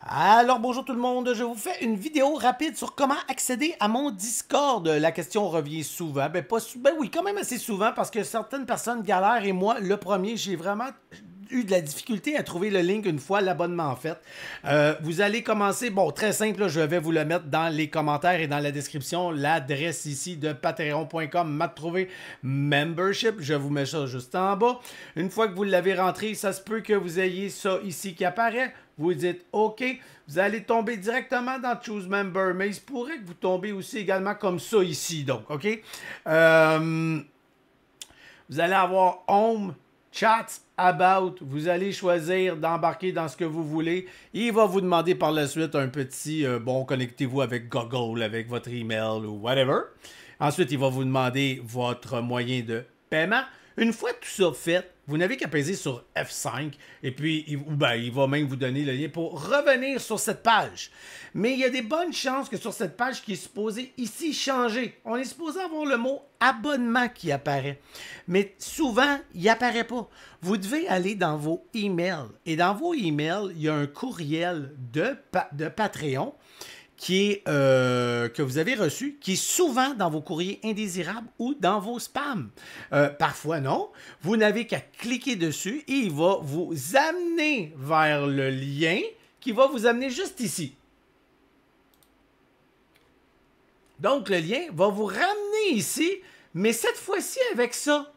Alors bonjour tout le monde, je vous fais une vidéo rapide sur comment accéder à mon Discord. La question revient souvent, ben oui, quand même assez souvent parce que certaines personnes galèrent et moi, le premier, j'ai vraiment eu de la difficulté à trouver le link une fois l'abonnement fait. Vous allez commencer, bon, très simple, là, je vais vous le mettre dans les commentaires et dans la description, l'adresse ici de patreon.com, m'a trouvé membership, je vous mets ça juste en bas. Une fois que vous l'avez rentré, ça se peut que vous ayez ça ici qui apparaît. Vous dites OK, vous allez tomber directement dans Choose Member, mais il se pourrait que vous tombez aussi également comme ça ici, donc, OK? Vous allez avoir Home, Chat, About, vous allez choisir d'embarquer dans ce que vous voulez. Il va vous demander par la suite un petit, bon, connectez-vous avec Google, avec votre email ou whatever. Ensuite, il va vous demander votre moyen de paiement. Une fois tout ça fait, vous n'avez qu'à peser sur F5 et puis il va même vous donner le lien pour revenir sur cette page. Mais il y a des bonnes chances que sur cette page qui est supposée ici changer, on est supposé avoir le mot abonnement qui apparaît. Mais souvent, il n'apparaît pas. Vous devez aller dans vos emails. Et dans vos emails, il y a un courriel de Patreon qui est, que vous avez reçu, qui est souvent dans vos courriers indésirables ou dans vos spams. Parfois non. Vous n'avez qu'à cliquer dessus et il va vous amener vers le lien qui va vous amener juste ici. Donc le lien va vous ramener ici, mais cette fois-ci avec ça.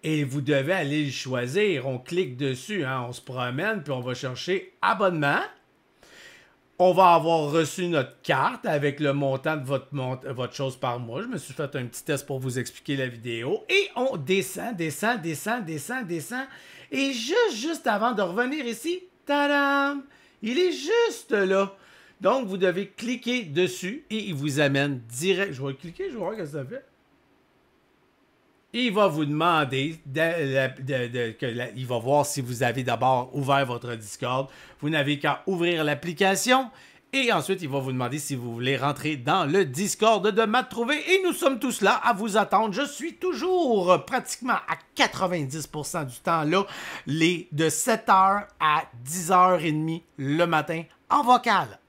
Et vous devez aller le choisir. On clique dessus, hein, on se promène, puis on va chercher abonnement. On va avoir reçu notre carte avec le montant de votre chose par mois. Je me suis fait un petit test pour vous expliquer la vidéo. Et on descend. Et juste avant de revenir ici, tadam! Il est juste là. Donc, vous devez cliquer dessus et il vous amène direct. Je vais cliquer, je vais voir ce que ça fait. Il va vous demander, il va voir si vous avez d'abord ouvert votre Discord. Vous n'avez qu'à ouvrir l'application et ensuite, il va vous demander si vous voulez rentrer dans le Discord de Matt Trouvé. Et nous sommes tous là à vous attendre. Je suis toujours pratiquement à 90% du temps là, de 7h à 10h30 le matin. En vocal,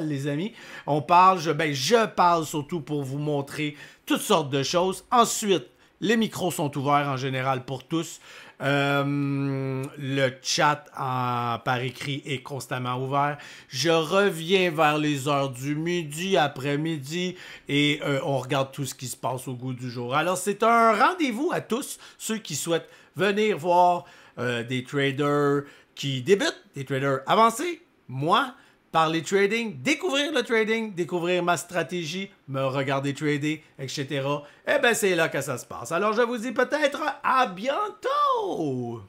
les amis. On parle, je parle surtout pour vous montrer toutes sortes de choses. Ensuite, les micros sont ouverts en général pour tous. Le chat par écrit est constamment ouvert. Je reviens vers les heures du midi, après-midi, et on regarde tout ce qui se passe au goût du jour. Alors, c'est un rendez-vous à tous, ceux qui souhaitent venir voir des traders qui débutent, des traders avancés, moi, parler trading, découvrir le trading, découvrir ma stratégie, me regarder trader, etc. Eh bien, c'est là que ça se passe. Alors, je vous dis peut-être à bientôt!